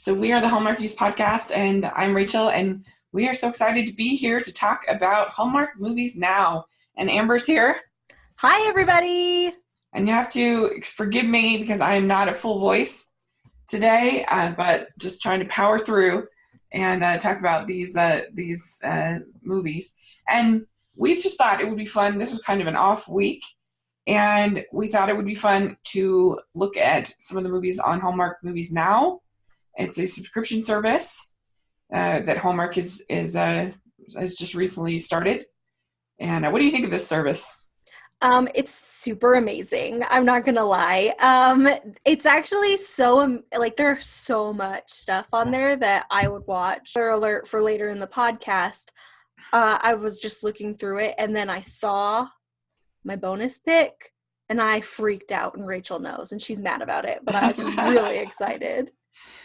So we are the Hallmarkies podcast, and I'm Rachel, and we are so excited to be here to talk about Hallmark Movies Now. And Amber's here. Hi, everybody. And you have to forgive me because I am not at full voice today, but just trying to power through and talk about these movies. And we just thought it would be fun. This was kind of an off week, and we thought it would be fun to look at some of the movies on Hallmark Movies Now. It's a subscription service that Hallmark has just recently started. And what do you think of this service? It's super amazing. I'm not gonna lie. It's actually so there's so much stuff on there that I would watch. Alert for later in the podcast. I was just looking through it, and then I saw my bonus pick, and I freaked out. And Rachel knows, and she's mad about it, but I was really excited.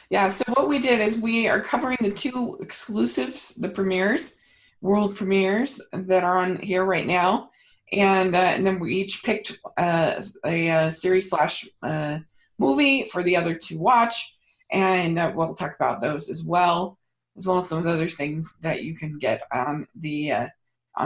Yeah, so what we did is we are covering the two exclusives, the premieres, world premieres that are on here right now. And then we each picked a series / movie for the other to watch. And we'll talk about those as well as some of the other things that you can get on the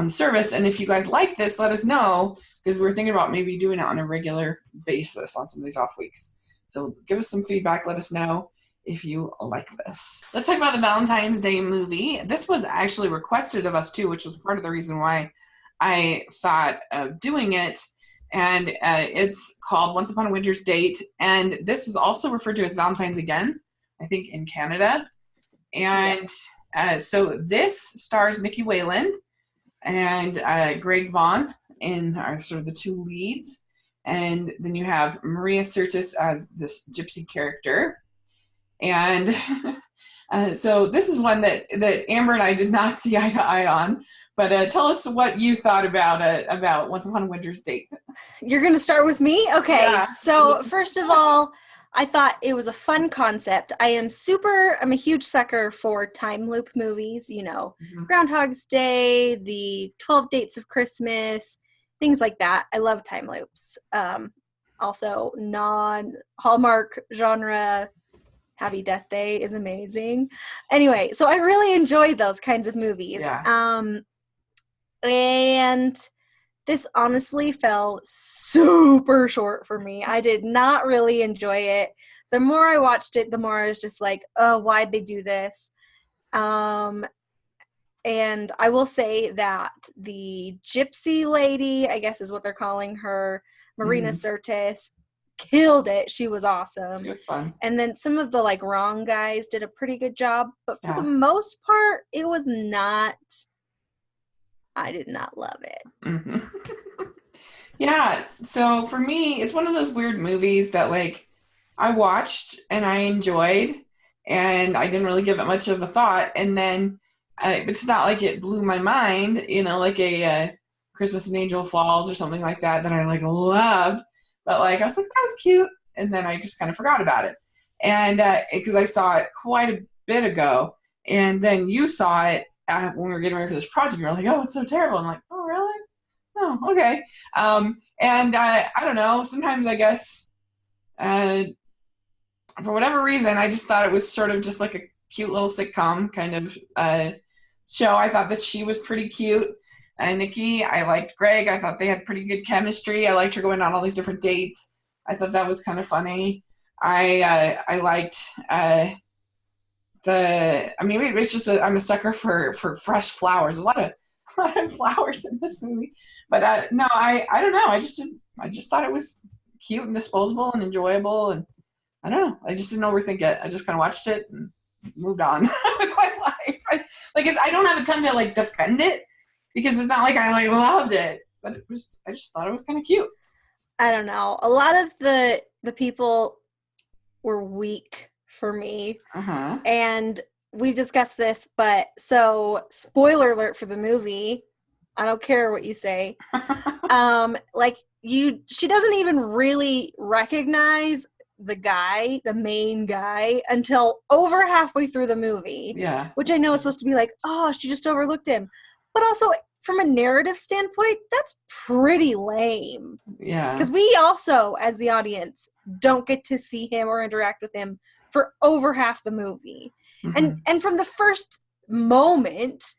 service. And if you guys like this, let us know, because we're thinking about maybe doing it on a regular basis on some of these off weeks. So give us some feedback. Let us know if you like this. Let's talk about the Valentine's Day movie. This was actually requested of us too, which was part of the reason why I thought of doing it. And it's called Once Upon a Winter's Date. And this is also referred to as Valentine's Again, I think, in Canada. And so this stars Nikki Wayland and Greg Vaughn in are sort of the two leads. And then you have Maria Sirtis as this gypsy character. And so this is one that Amber and I did not see eye to eye on. But tell us what you thought about Once Upon a Winter's Date. You're going to start with me? Okay. Yeah. So first of all, I thought it was a fun concept. I'm a huge sucker for time loop movies, Groundhog's Day, the 12 Dates of Christmas, things like that. I love time loops. Also, non-Hallmark genre, Happy Death Day is amazing. Anyway, so I really enjoy those kinds of movies. Yeah. And this honestly fell super short for me. I did not really enjoy it. The more I watched it, the more I was just like, oh, why'd they do this? And I will say that the gypsy lady, I guess is what they're calling her, Marina Sirtis, killed it. She was awesome. She was fun. And then some of the wrong guys did a pretty good job, but for the most part, it was not. I did not love it. Mm-hmm. Yeah. So for me, it's one of those weird movies that I watched and I enjoyed, and I didn't really give it much of a thought. And then it's not like it blew my mind, like a Christmas in Angel Falls or something like that I loved. But I was like, that was cute. And then I just kind of forgot about it. And because I saw it quite a bit ago. And then you saw it when we were getting ready for this project. You're like, oh, it's so terrible. I'm like, oh, really? Oh, okay. And I don't know. Sometimes I guess for whatever reason, I just thought it was sort of just like a cute little sitcom kind of show. I thought that she was pretty cute. Nikki, I liked Greg. I thought they had pretty good chemistry. I liked her going on all these different dates. I thought that was kind of funny. I liked it's just I'm a sucker for fresh flowers. A lot of flowers in this movie. But no, I don't know. I just thought it was cute and disposable and enjoyable, and I don't know. I just didn't overthink it. I just kind of watched it and moved on with my life. I don't have a ton to defend it, because it's not like I loved it, but I just thought it was kind of cute. I don't know. A lot of the people were weak for me. Uh-huh. And we've discussed this, but so spoiler alert for the movie. I don't care what you say. She doesn't even really recognize the main guy, until over halfway through the movie. Yeah. Which I know is supposed to be she just overlooked him. But also, from a narrative standpoint, that's pretty lame. Yeah. Because we also, as the audience, don't get to see him or interact with him for over half the movie. Mm-hmm. And from the first moment,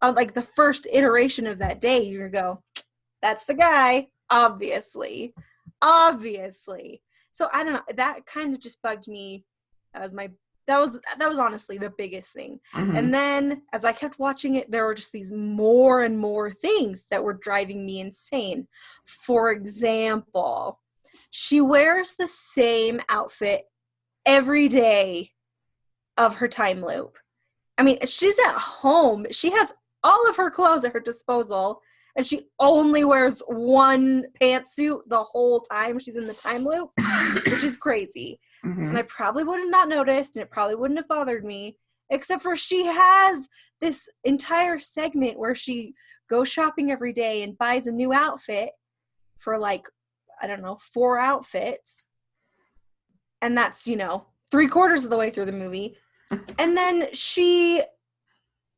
like the first iteration of that day, you're gonna go, that's the guy, obviously. So I don't know, that kind of just bugged me. That was honestly the biggest thing. Mm-hmm. And then as I kept watching it, there were just these more and more things that were driving me insane. For example, she wears the same outfit every day of her time loop. I mean, she's at home. She has all of her clothes at her disposal, and she only wears one pantsuit the whole time she's in the time loop, which is crazy. Mm-hmm. And I probably would have not noticed, and it probably wouldn't have bothered me, except for she has this entire segment where she goes shopping every day and buys a new outfit for like, I don't know, 4 outfits. And that's, 3/4 of the way through the movie. And then she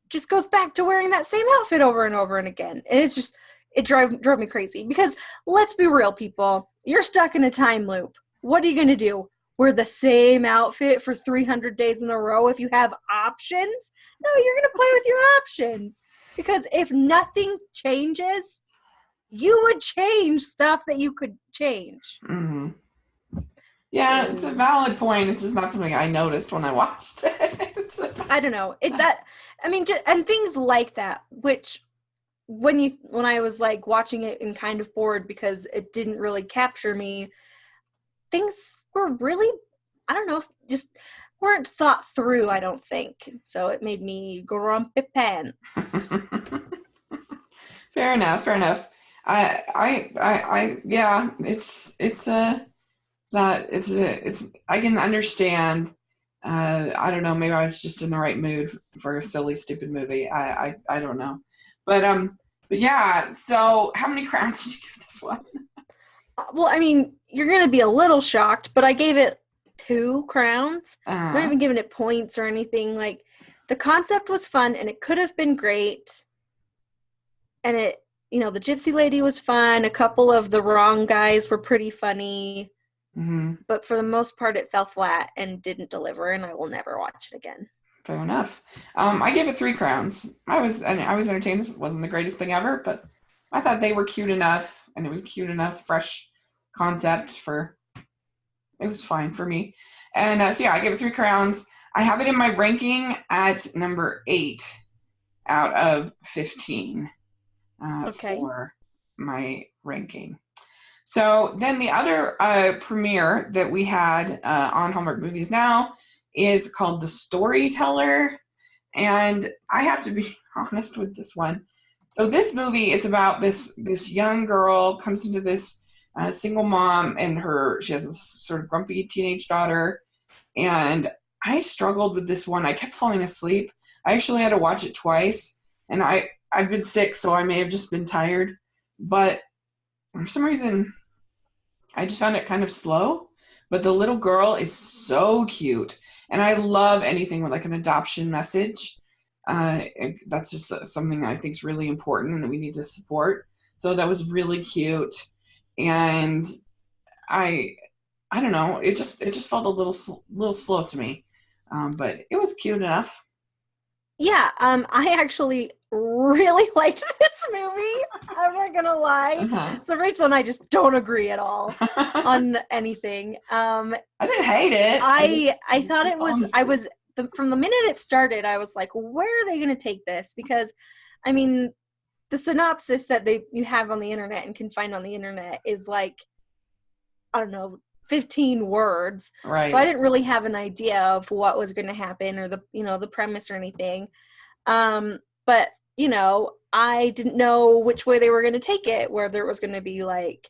just goes back to wearing that same outfit over and over and again. And it's just, it drove me crazy. Because let's be real, people. You're stuck in a time loop. What are you going to do? Wear the same outfit for 300 days in a row if you have options? No, you're going to play with your options. Because if nothing changes, you would change stuff that you could change. Mm-hmm. Yeah, it's a valid point. It's just not something I noticed when I watched it. I don't know. And things like that, which when I was like watching it and kind of bored because it didn't really capture me, things were really, I don't know, just weren't thought through, I don't think. So it made me grumpy pants. Fair enough. Yeah, I can understand. I don't know, maybe I was just in the right mood for a silly, stupid movie. I don't know. But yeah, so how many crowns did you give this one? Well, I mean, you're going to be a little shocked, but I gave it 2 crowns. I'm not even giving it points or anything. Like, the concept was fun, and it could have been great. And it, the gypsy lady was fun. A couple of the wrong guys were pretty funny. Mm-hmm. But for the most part, it fell flat and didn't deliver, and I will never watch it again. Fair enough. I gave it 3 crowns. I was entertained. This wasn't the greatest thing ever, but I thought they were cute enough, and it was cute enough, fresh concept it was fine for me. And so yeah, I gave it 3 crowns. I have it in my ranking at number 8 out of 15 for my ranking. So then the other premiere that we had on Hallmark Movies Now is called The Storyteller. And I have to be honest with this one. So this movie, it's about this young girl comes into this single mom, and she has this sort of grumpy teenage daughter. And I struggled with this one. I kept falling asleep. I actually had to watch it twice. And I've been sick, so I may have just been tired. But for some reason, I just found it kind of slow. But the little girl is so cute. And I love anything with like an adoption message. That's just something I think is really important and that we need to support. So that was really cute. And I don't know. It just felt a little slow to me. But it was cute enough. Yeah, I actually really liked this movie. I'm not gonna lie. Uh-huh. So Rachel and I just don't agree at all on anything. I didn't hate it. I thought it was. From the minute it started, I was like, where are they gonna take this? Because, I mean, the synopsis that you have on the internet and can find on the internet is like, I don't know, 15 words. Right. So I didn't really have an idea of what was going to happen or the premise or anything. But, I didn't know which way they were going to take it, whether it was going to be like,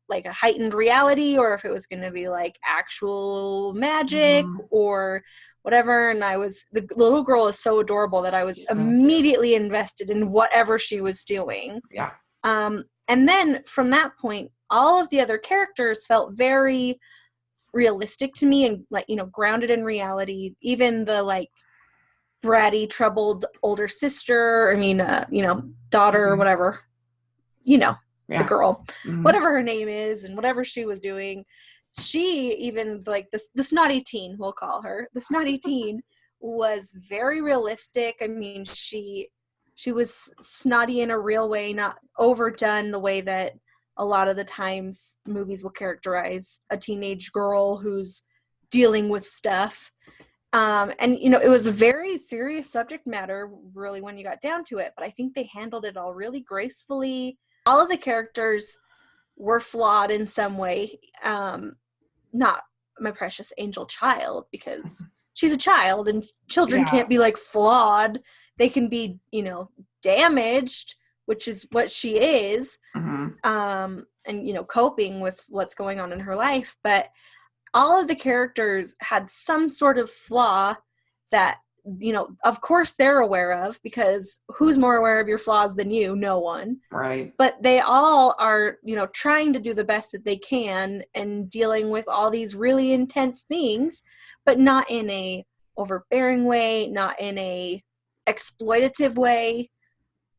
like a heightened reality, or if it was going to be like actual magic or whatever. And the little girl is so adorable that I was immediately invested in whatever she was doing. Yeah. And then from that point, all of the other characters felt very realistic to me and like, grounded in reality. Even the like bratty, troubled older sister, daughter or whatever, the girl, whatever her name is and whatever she was doing. she even like the snotty teen, we'll call her the snotty teen, was very realistic. I mean, she was snotty in a real way, not overdone the way that a lot of the times movies will characterize a teenage girl who's dealing with stuff. And it was a very serious subject matter, really, when you got down to it, but I think they handled it all really gracefully. All of the characters were flawed in some way. Not my precious angel child, because she's a child and children can't be like flawed. They can be, damaged, which is what she is. And, coping with what's going on in her life. But all of the characters had some sort of flaw that, of course they're aware of, because who's more aware of your flaws than you? No one. Right. But they all are, trying to do the best that they can and dealing with all these really intense things, but not in a overbearing way, not in a exploitative way.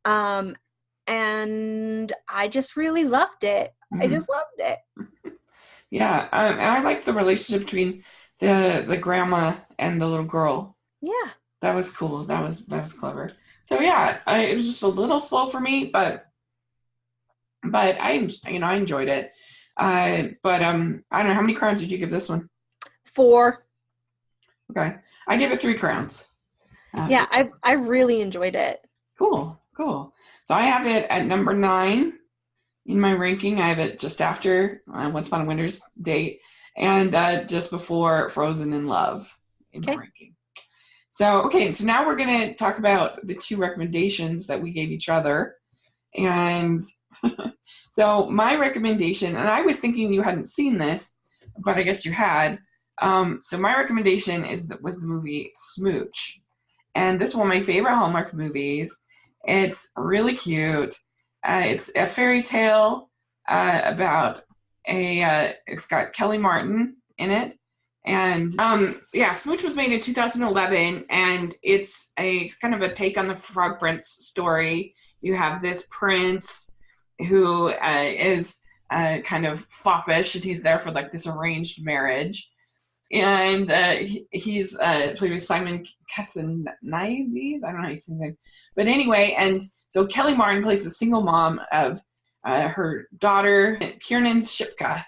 And I just really loved it. I just loved it. Yeah, and I like the relationship between the grandma and the little girl. Yeah, that was cool. That was clever. So yeah, it was just a little slow for me, but I enjoyed it. But I don't know, how many crowns did you give this one? 4. Okay, I gave it 3 crowns. Yeah, I really enjoyed it. Cool. So I have it at number 9. In my ranking, I have it just after Once Upon a Winter's Date and just before Frozen in Love in my ranking. So now we're going to talk about the 2 recommendations that we gave each other. And so my recommendation, and I was thinking you hadn't seen this, but I guess you had. So my recommendation was the movie Smooch. And this is one of my favorite Hallmark movies. It's really cute. It's a fairy tale about it's got Kelly Martin in it. And Smooch was made in 2011, and it's a kind of a take on the Frog Prince story. You have this prince who is kind of foppish, and he's there for like this arranged marriage. And he's played with Simon Cassanides. I don't know how you say his name. But anyway, and so Kelly Martin plays the single mom of her daughter, Kiernan Shipka,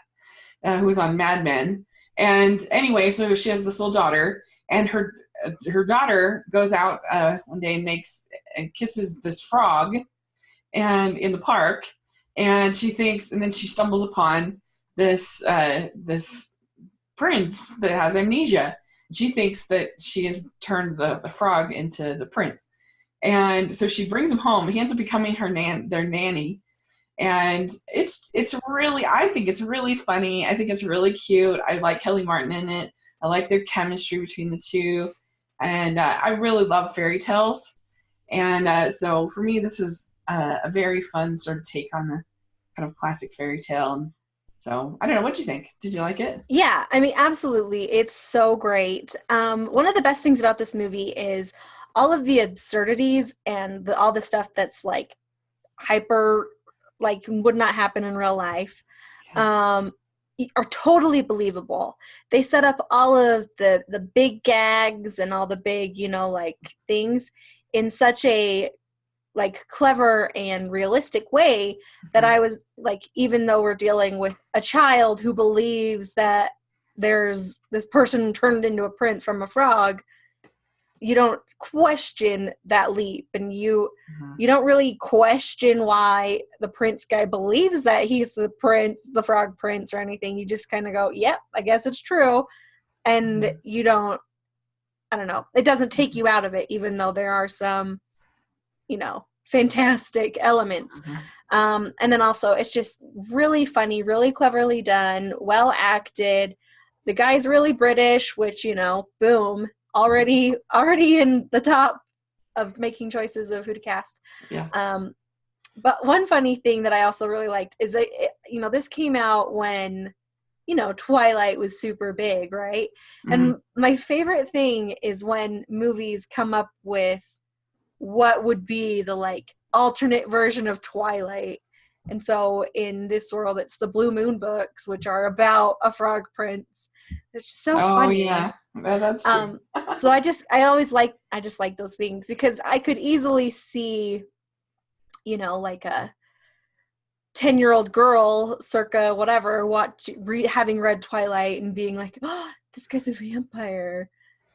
who was on Mad Men. And anyway, so she has this little daughter, and her daughter goes out one day and kisses this frog and in the park, and then she stumbles upon this prince that has amnesia. She thinks that she has turned the frog into the prince, and so she brings him home. He ends up becoming their nanny, and it's really, I think it's really funny. I think it's really cute. I like Kelly Martin in it. I like their chemistry between the two, and I really love fairy tales. And so for me, this was a very fun sort of take on the kind of classic fairy tale. So I don't know, what do you think? Did you like it? Yeah, I mean, absolutely. It's so great. One of the best things about this movie is all of the absurdities and all the stuff that's like hyper, like would not happen in real life, are totally believable. They set up all of the big gags and all the big, like things in such a like clever and realistic way that I was like, even though we're dealing with a child who believes that there's this person turned into a prince from a frog, you don't question that leap, and you don't really question why the prince guy believes that he's the prince, the frog prince, or anything. You just kind of go, yep, I guess it's true. And you don't, I don't know, it doesn't take you out of it, even though there are some, fantastic elements. And then also it's just really funny, really cleverly done, well acted. The guy's really British, which, boom, already in the top of making choices of who to cast. But one funny thing that I also really liked is that this came out when Twilight was super big, right? And my favorite thing is when movies come up with what would be the like alternate version of Twilight, And so in this world, it's the Blue Moon books, which are about a frog prince. It's so funny. Yeah, that's true. So I just like those things, because I could easily see, like a 10-year-old girl circa whatever having read Twilight and being like, oh, this guy's a vampire.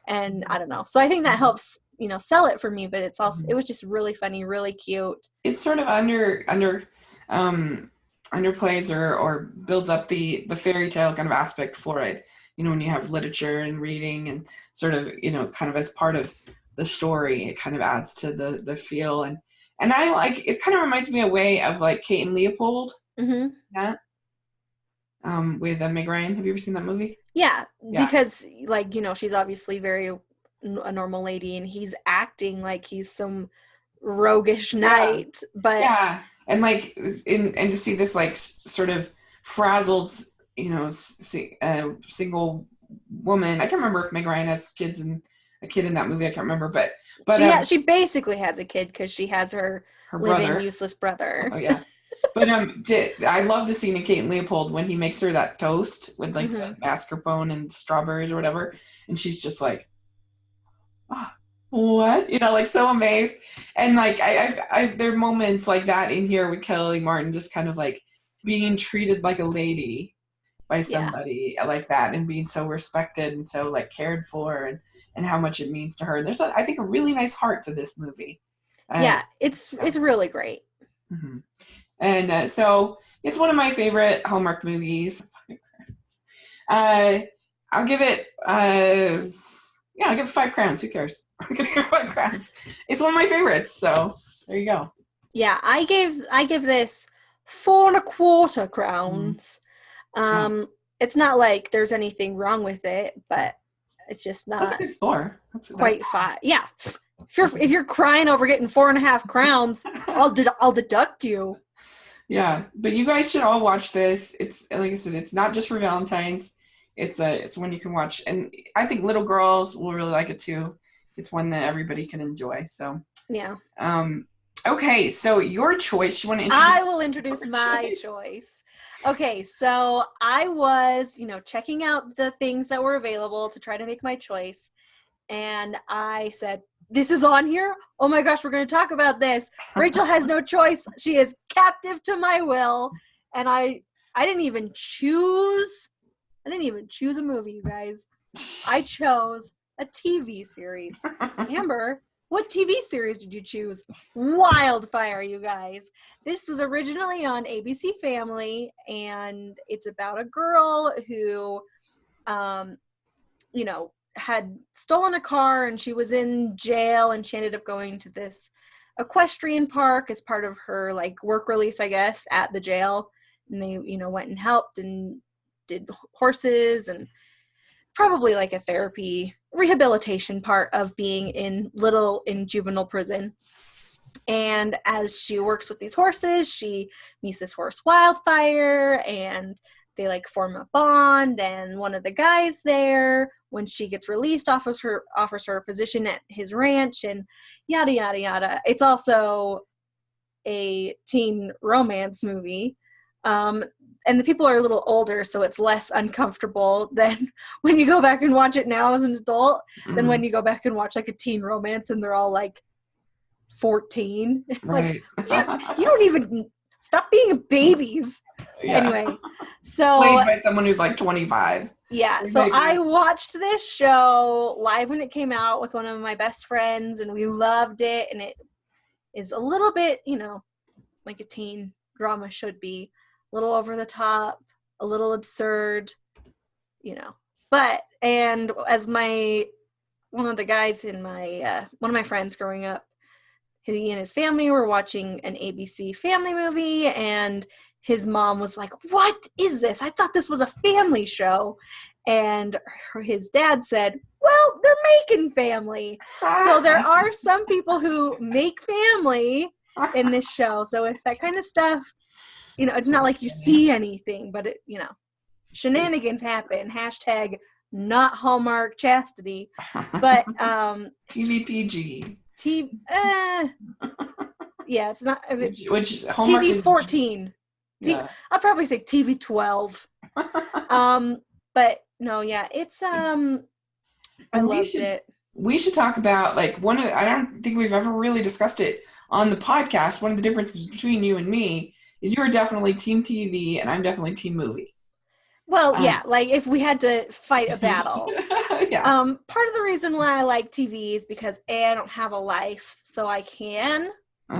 And I don't know. So I think that helps, sell it for me, but it was just really funny, really cute. It sort of underplays or builds up the fairy tale kind of aspect for it. When you have literature and reading and sort of, kind of as part of the story, it kind of adds to the feel. And I like, it kind of reminds me a way of like Kate and Leopold. Mm-hmm. Yeah. With Meg Ryan. Have you ever seen that movie? Yeah, because like, she's obviously a normal lady, and he's acting like he's some roguish knight, but and like and to see this like sort of frazzled, single woman. I can't remember if Meg Ryan has kids and a kid in that movie. I can't remember, but she basically has a kid because she has her living brother. Useless brother. Oh yeah. But I love the scene in Kate and Leopold when he makes her that toast with like the mascarpone and strawberries or whatever, and she's just like, oh, what? Like so amazed. And like I there are moments like that in here with Kelly Martin just kind of like being treated like a lady by somebody like that, and being so respected and so like cared for, and how much it means to her. And there's I think a really nice heart to this movie. It's really great. Mm-hmm. And so it's one of my favorite Hallmark movies. I'll give it I'll give it 5 crowns. Who cares? I'm gonna give it 5 crowns. It's one of my favorites, so there you go. Yeah, I give this 4.25 crowns. It's not like there's anything wrong with it, but it's just not. That's a good score. That's quite 5. Yeah. If you're crying over getting 4.5 crowns, I'll deduct you. Yeah, but you guys should all watch this. It's like I said, it's not just for Valentine's. It's one you can watch, and I think little girls will really like it too. It's one that everybody can enjoy. So yeah. Okay, so your choice. You want to introduce? I will introduce my choice. Okay, so I was, checking out the things that were available to try to make my choice, and I said, this is on here? Oh my gosh, we're going to talk about this. Rachel has no choice. She is captive to my will. And I didn't even choose a movie, you guys. I chose a TV series. Amber, what TV series did you choose? Wildfire, you guys. This was originally on ABC Family, and it's about a girl who, had stolen a car, and she was in jail, and she ended up going to this equestrian park as part of her like work release, I guess, at the jail. And they, went and helped and did horses, and probably like a therapy rehabilitation part of being in juvenile prison. And as she works with these horses, she meets this horse Wildfire, and they like form a bond. And one of the guys there, when she gets released, offers her a position at his ranch, and yada yada yada. It's also a teen romance movie, and the people are a little older, so it's less uncomfortable than when you go back and watch it now as an adult, than when you go back and watch like a teen romance and they're all like 14. Right. Like you don't even stop being babies. Yeah. Anyway, so played by someone who's like 25. Yeah, so I watched this show live when it came out with one of my best friends, and we loved it. And it is a little bit, like a teen drama should be, a little over the top, a little absurd, But and as one of the guys in my one of my friends growing up, he and his family were watching an ABC Family movie, and his mom was like, what is this? I thought this was a family show. And his dad said, well, they're making family. So there are some people who make family in this show. So if that kind of stuff, it's not like you see anything, but it, shenanigans happen. # not Hallmark chastity. But TVPG. Yeah, it's not. I mean, which Hallmark TV is. 14. Yeah. I'll probably say TV 12. But no, yeah, it's I And loved it. we should talk about like I don't think we've ever really discussed it on the podcast. One of the differences between you and me is you're definitely team TV and I'm definitely team movie. Well, yeah, like if we had to fight a battle. Yeah. Part of the reason why I like TV is because I don't have a life, so I can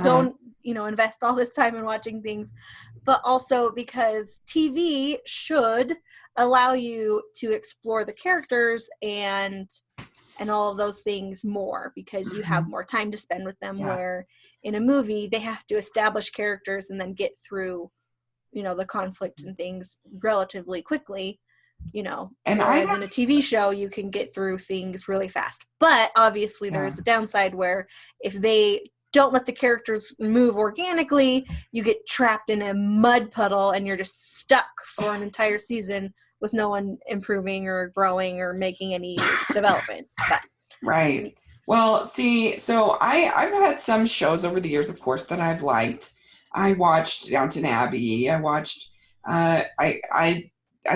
don't, invest all this time in watching things, but also because TV should allow you to explore the characters and all of those things more because you have more time to spend with them, where in a movie they have to establish characters and then get through the conflict and things relatively quickly, And whereas in a TV show you can get through things really fast. But obviously there is the downside where if they don't let the characters move organically, you get trapped in a mud puddle and you're just stuck for an entire season with no one improving or growing or making any developments. But right. Well, see, so I've had some shows over the years, of course, that I've liked. I watched Downton Abbey. I watched I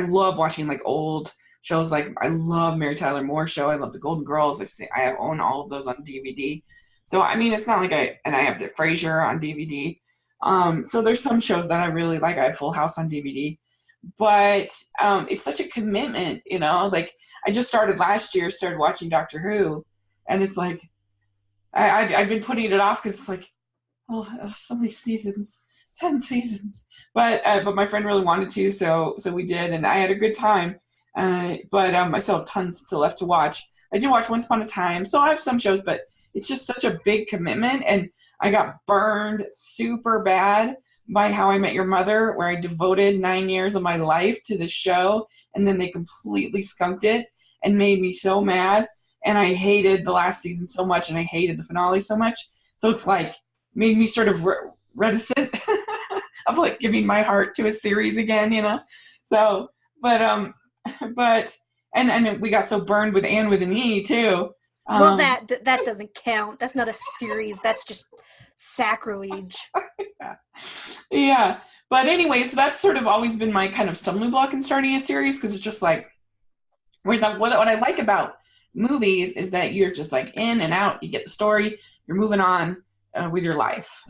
love watching like old shows. Like I love Mary Tyler Moore Show. I love The Golden Girls. I own all of those on DVD. So I mean, it's not like I have the Frasier on DVD. So there's some shows that I really like. I have Full House on DVD, but it's such a commitment, Like I just started watching Doctor Who, and it's like I've been putting it off because it's like, oh, so many seasons, 10 seasons. But my friend really wanted to, so we did, and I had a good time. But I still have tons still left to watch. I did watch Once Upon a Time, so I have some shows, but it's just such a big commitment, and I got burned super bad by How I Met Your Mother, where I devoted 9 years of my life to this show, and then they completely skunked it and made me so mad. And I hated the last season so much, and I hated the finale so much. So it's like made me sort of reticent of like giving my heart to a series again, So, but and we got so burned with Anne with an E too. Well, that doesn't count. That's not a series. That's just sacrilege. Yeah. But anyway, so that's sort of always been my kind of stumbling block in starting a series, because it's just like, whereas what I like about movies is that you're just like in and out, you get the story, you're moving on with your life,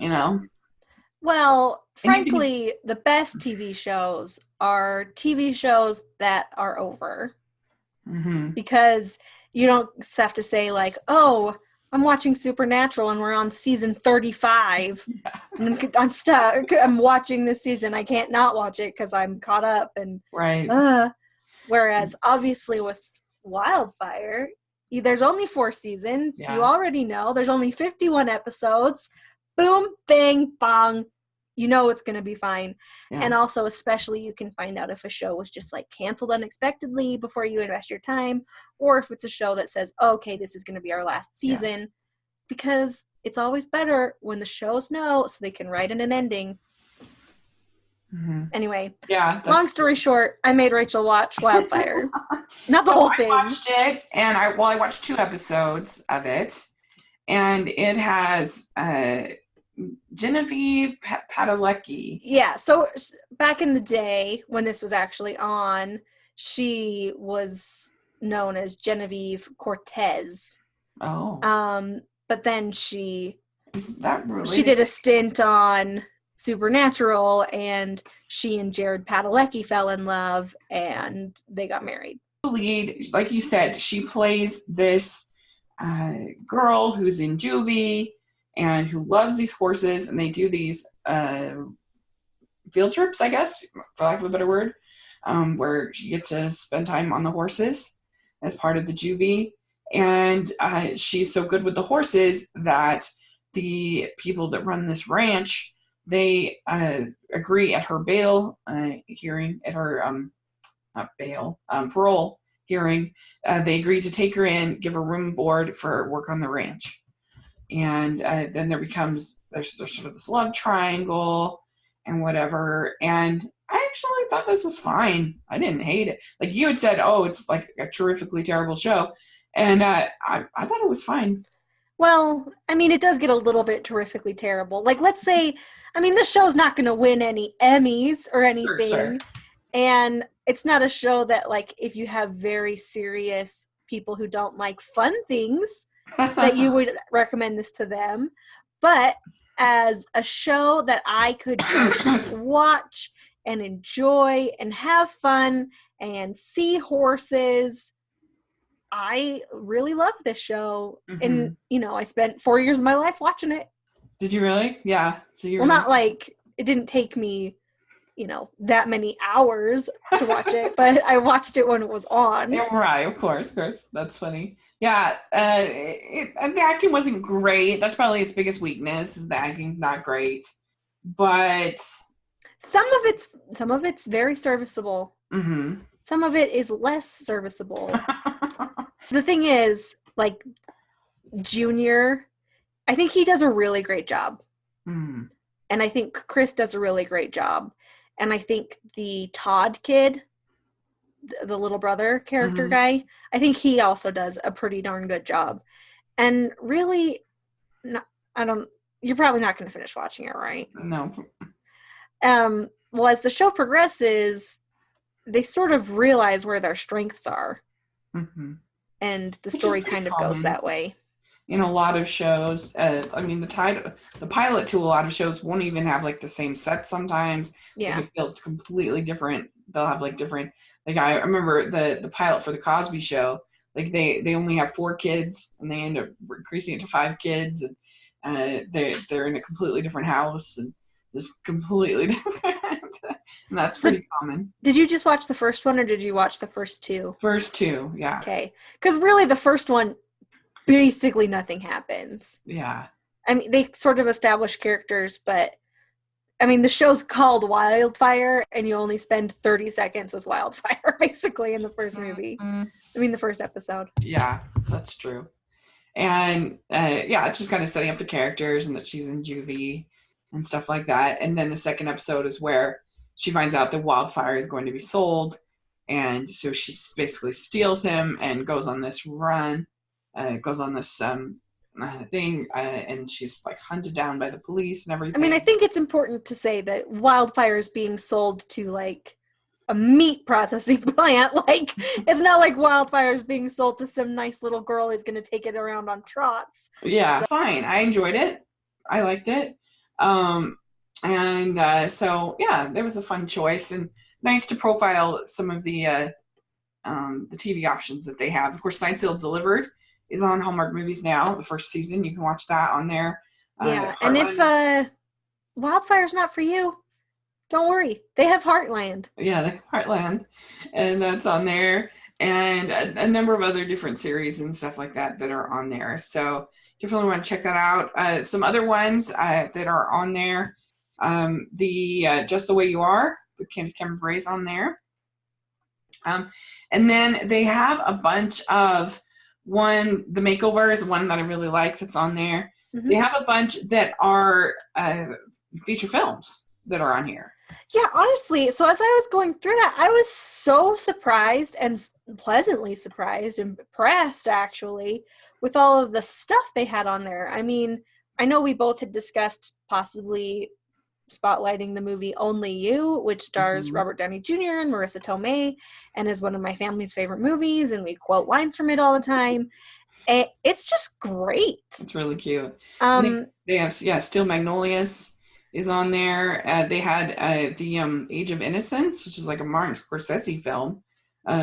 Well, frankly, the best TV shows are TV shows that are over. Because you don't have to say like, oh, I'm watching Supernatural and we're on season 35. And I'm stuck. I'm watching this season. I can't not watch it because I'm caught up. And right. Whereas obviously with Wildfire, there's only 4 seasons. Yeah. You already know. There's only 51 episodes. Boom, bang, bong. You know it's going to be fine. Yeah. And also, especially, you can find out if a show was just like canceled unexpectedly before you invest your time, or if it's a show that says, oh, okay, this is going to be our last season, because it's always better when the shows know so they can write in an ending. Anyway, long story short, I made Rachel watch Wildfire. Not the whole thing. I watched it, and I watched 2 episodes of it, and it has Genevieve Padalecki. Yeah, so back in the day when this was actually on, she was known as Genevieve Cortez. Oh. But then she she did a stint on Supernatural, and she and Jared Padalecki fell in love, and they got married. The lead, like you said, she plays this girl who's in juvie and who loves these horses, and they do these field trips, I guess, for lack of a better word, where you get to spend time on the horses as part of the juvie. And she's so good with the horses that the people that run this ranch, they agree at her bail hearing, at her parole hearing, they agree to take her in, give her room and board for work on the ranch. And then there's sort of this love triangle and whatever. And I actually thought this was fine. I didn't hate it. Like you had said, oh, it's like a terrifically terrible show. And I thought it was fine. Well, I mean, it does get a little bit terrifically terrible. Like, let's say, I mean, this show's not going to win any Emmys or Sure. anything. And it's not a show that, like, if you have very serious people who don't like fun things, that you would recommend this to them. But as a show that I could just watch and enjoy and have fun and see horses, I really love this show. And, I spent 4 years of my life watching it. Did you really? Yeah. So you Well, not like it didn't take me, that many hours to watch it, but I watched it when it was on. Yeah, right, of course. That's funny. Yeah, the acting wasn't great. That's probably its biggest weakness, is the acting's not great. But some of it's very serviceable. Some of it is less serviceable. The thing is, like, Junior, I think he does a really great job. And I think Chris does a really great job. And I think the Todd kid, the little brother character guy, I think he also does a pretty darn good job. And really, you're probably not going to finish watching it, right? No. Well, as the show progresses, they sort of realize where their strengths are. And the story kind of goes that way. In a lot of shows, I mean, the pilot to a lot of shows won't even have like the same set sometimes. Yeah. Like, it feels completely different. They'll have like different, like I remember the pilot for the Cosby Show, like they only have 4 kids and they end up increasing it to 5 kids, and they're in a completely different house and just completely different. And that's pretty common. Did you just watch the first one or did you watch the first 2? First 2, yeah. Okay. Because really the first one, basically nothing happens. Yeah. I mean, they sort of establish characters, but I mean, the show's called Wildfire, and you only spend 30 seconds with Wildfire, basically, in the first movie. I mean, the first episode. Yeah, that's true. And, it's just kind of setting up the characters and that she's in juvie and stuff like that. And then the second episode is where she finds out that Wildfire is going to be sold. And so she basically steals him and goes on this run. Goes on this thing, and she's like hunted down by the police and everything. I mean, I think it's important to say that Wildfire is being sold to like a meat processing plant. Like, it's not like Wildfire is being sold to some nice little girl who's going to take it around on trots. Yeah, fine. I enjoyed it. I liked it. So yeah, it was a fun choice and nice to profile some of the TV options that they have. Of course, Signed, Sealed, Delivered is on Hallmark Movies Now, the first season. You can watch that on there. Yeah, and if Wildfire's not for you, don't worry. They have Heartland. Yeah, they have Heartland, and that's on there. And a number of other different series and stuff like that are on there. So definitely want to check that out. Some other ones that are on there. The Just the Way You Are with Candace Cameron Bure's on there. And then they have a bunch of the Makeover is one that I really like that's on there. They have a bunch that are feature films that are on here. Yeah, honestly, so as I was going through that, I was so surprised and pleasantly surprised and impressed, actually, with all of the stuff they had on there. I mean, I know we both had discussed possibly spotlighting the movie Only You, which stars Robert Downey Jr. and Marissa Tomei, and is one of my family's favorite movies, and we quote lines from it all the time. It's just great. It's really cute. They have, Steel Magnolias is on there. They had the Age of Innocence, which is like a Martin Scorsese film.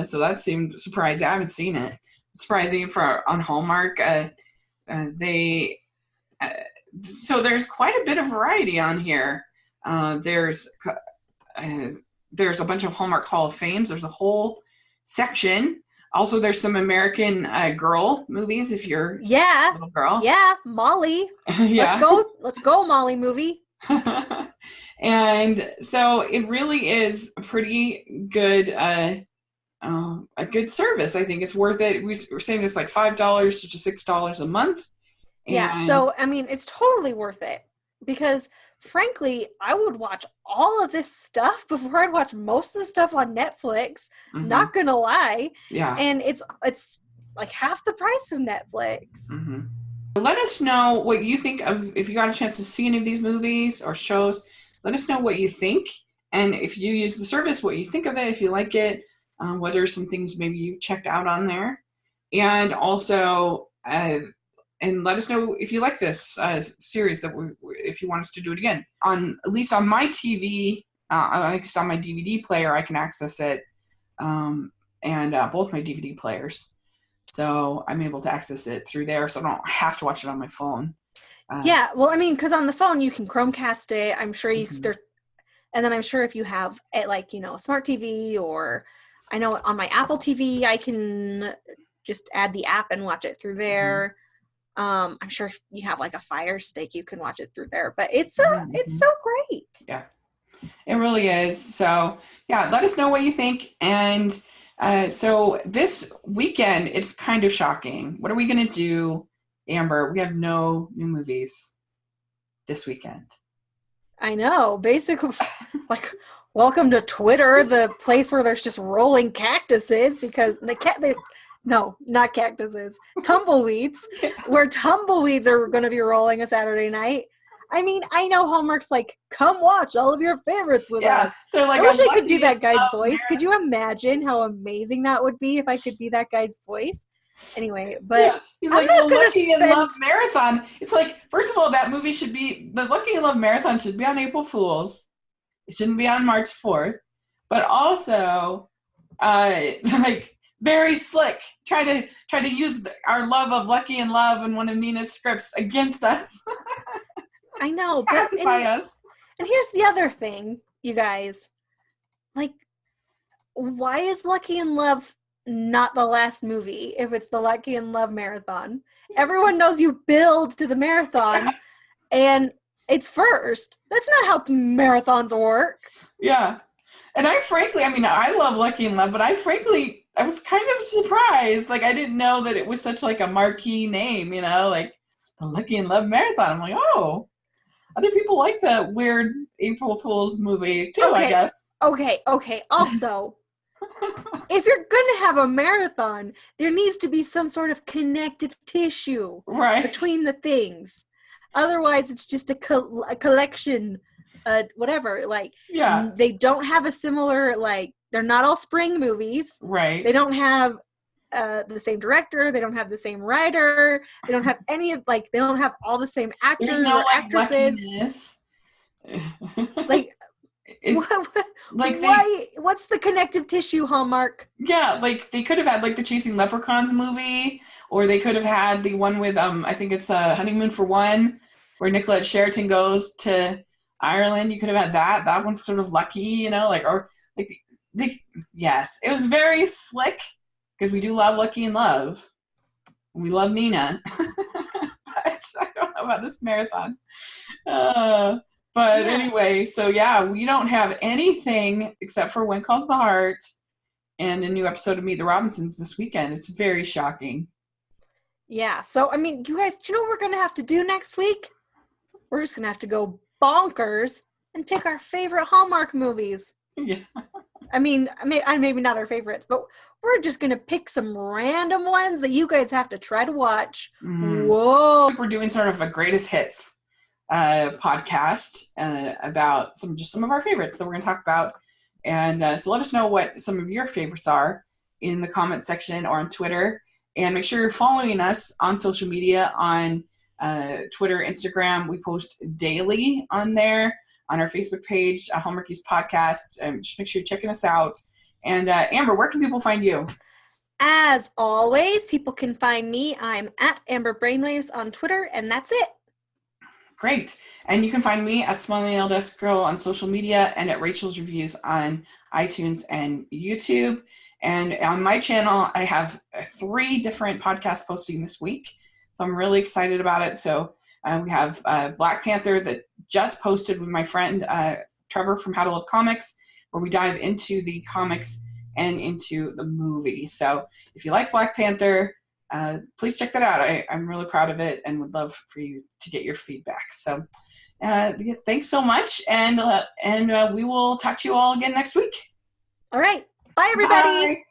So that seemed surprising. I haven't seen it. Surprising on Hallmark. So there's quite a bit of variety on here. There's a bunch of Hallmark Hall of Fames. There's a whole section. Also, there's some American Girl movies if you're a little girl. Yeah, Molly. Yeah. Let's go, Molly movie. And so it really is a pretty good a good service. I think it's worth it. We're saying it's like $5 to just $6 a month. Yeah, so I mean, it's totally worth it because frankly, I would watch all of this stuff before I'd watch most of the stuff on Netflix. Not gonna lie. Yeah. And it's like half the price of Netflix. Let us know what you think of, if you got a chance to see any of these movies or shows. Let us know what you think. And if you use the service, what you think of it, if you like it, what are some things maybe you've checked out on there. And also, and let us know if you like this series, that if you want us to do it again. At least on my TV, at least on my DVD player, I can access it, and both my DVD players. So I'm able to access it through there, so I don't have to watch it on my phone. Yeah, well, I mean, because on the phone you can Chromecast it. I'm sure you there, and then I'm sure if you have it, like, you know, a smart TV, or I know on my Apple TV I can just add the app and watch it through there. I'm sure if you have like a Fire Stick, you can watch it through there. But it's so great. Yeah, it really is. So yeah, let us know what you think. And so this weekend, it's kind of shocking. What are we going to do, Amber? We have no new movies this weekend. I know. Basically, like, welcome to Twitter, the place where there's just rolling cactuses, because no, not cactuses, tumbleweeds, where tumbleweeds are going to be rolling a Saturday night. I mean, I know Hallmark's like, come watch all of your favorites with us. They're like, I wish I could do that guy's voice. Could you imagine how amazing that would be if I could be that guy's voice? Anyway, but he's like, the Lucky and Love Marathon. It's like, first of all, that movie should be, the Lucky and Love Marathon should be on April Fool's. It shouldn't be on March 4th. But also, like, very slick, try to use our love of Lucky and Love and one of Nina's scripts against us. I know, but pacify us. And here's the other thing, you guys. Like, why is Lucky in Love not the last movie if it's the Lucky in Love marathon? Everyone knows you build to the marathon, and it's first. That's not how marathons work. Yeah. And I love Lucky in Love, but I was kind of surprised. Like, I didn't know that it was such like a marquee name, you know, like the Lucky in Love Marathon. I'm like, oh, other people like the weird April Fool's movie too, I guess. Okay. Also, if you're going to have a marathon, there needs to be some sort of connective tissue between the things. Otherwise, it's just a collection, whatever. Like, they don't have a similar, like, they're not all spring movies. Right. They don't have the same director. They don't have the same writer. They don't have any of, like, they don't have all the same actors. There's no, or actresses. Like, what's the connective tissue, Hallmark? Yeah, like, they could have had, like, the Chasing Leprechauns movie, or they could have had the one with, I think it's Honeymoon for One, where Nicolette Sheraton goes to Ireland. You could have had that. That one's sort of lucky, you know, like, or, like, yes, it was very slick, because we do love Lucky in Love. We love Nina. But I don't know about this marathon. But anyway, so yeah, we don't have anything except for When Calls the Heart and a new episode of Meet the Robinsons this weekend. It's very shocking. Yeah, so, I mean, you guys, do you know what we're going to have to do next week? We're just going to have to go bonkers and pick our favorite Hallmark movies. Yeah. I mean, maybe not our favorites, but we're just going to pick some random ones that you guys have to try to watch. Whoa. We're doing sort of a greatest hits podcast about some of our favorites that we're going to talk about. And so let us know what some of your favorites are in the comment section or on Twitter. And make sure you're following us on social media, on Twitter, Instagram. We post daily on there, on our Facebook page, Hallmarkies Podcast. Just make sure you're checking us out. And Amber, where can people find you? As always, people can find me. I'm at Amber Brainwaves on Twitter, and that's it. Great. And you can find me at Smiley Nail Desk Girl on social media, and at Rachel's Reviews on iTunes and YouTube. And on my channel, I have 3 different podcasts posting this week. So I'm really excited about it. So we have Black Panther that just posted with my friend Trevor from How to Love Comics, where we dive into the comics and into the movie. So if you like Black Panther, please check that out. I'm really proud of it and would love for you to get your feedback. So thanks so much. And we will talk to you all again next week. All right. Bye, everybody. Bye.